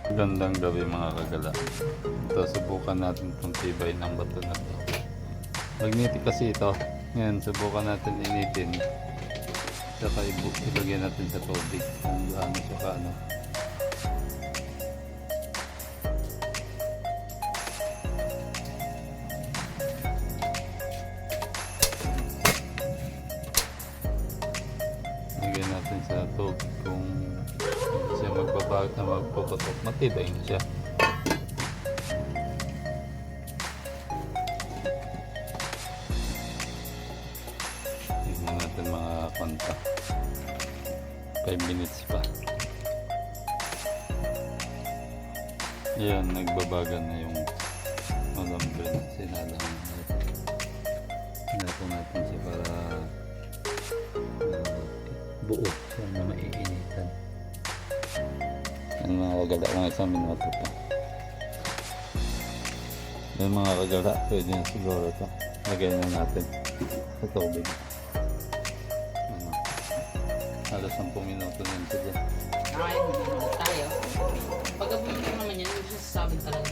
Gandang gabi mga kagala. Ito, subukan natin itong tibay ng bato na to. Magnetic kasi ito. Ngayon, subukan natin initin. Saka ilagyan natin sa tubig. Kung gaano siya kaano. Lagyan natin sa tubig kung hindi siya magpuputok. Matibay na siya. Tingnan natin mga kwanta. 5 minutes pa. Ayan, nagbabagan na yung malambre na sinalang. Hinapon natin siya para buo siya na maiinitan. Yan mga kagala, mga isang minuto pa. Yan mga kagala, pwede na siguro ito. Lagyan na natin sa tubig. Ano, halos 10 minuto na ito dyan. Ay, hindi tayo. Pagka pumunta naman yan, hindi siya sasabing talaga.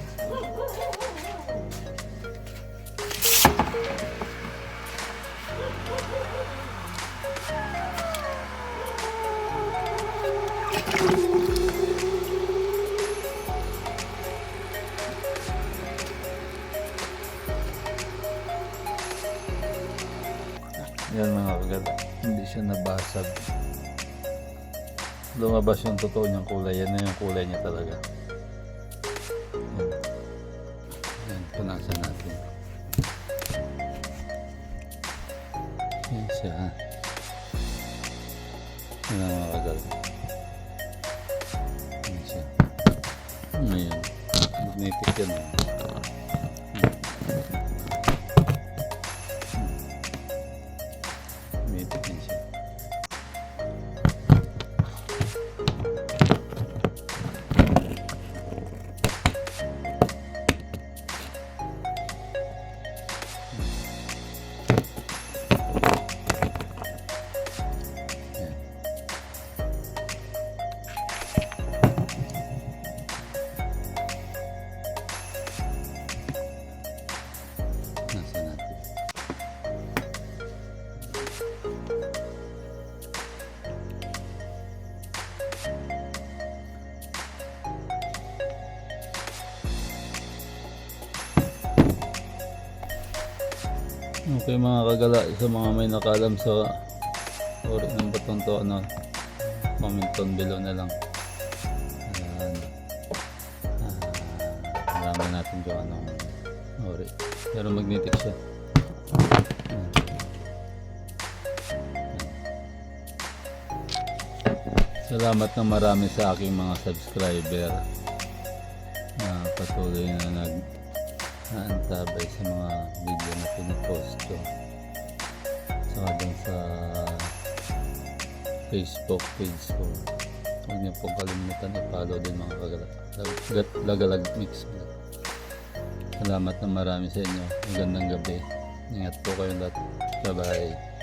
Yan mga kagala, hindi siya nabasag. Lumabas yung totoo niyang kulay. Yan na yung kulay niya talaga. Yan. Yan, punasan natin. Yan siya. Yan ang mga kagala. Yan siya. Ayan. Magnetic yan. Magnetic yan siya. Nasa natin. Okay mga kagala, sa mga may nakalam sa ori ng batong to, ano, comment down below na lang. Ayan. Malaman natin kung anong ori. Pero magnetic siya. Ayan. Salamat ng marami sa aking mga subscriber na patuloy na naantabay sa mga video na pinapost ko. Saka dun sa Facebook page ko. Huwag niyo pong kalimutan i-follow din mga Lagalag Mix Vlog. Salamat ng marami sa inyo. Magandang gabi. Ingat po kayo lahat. Bye bye.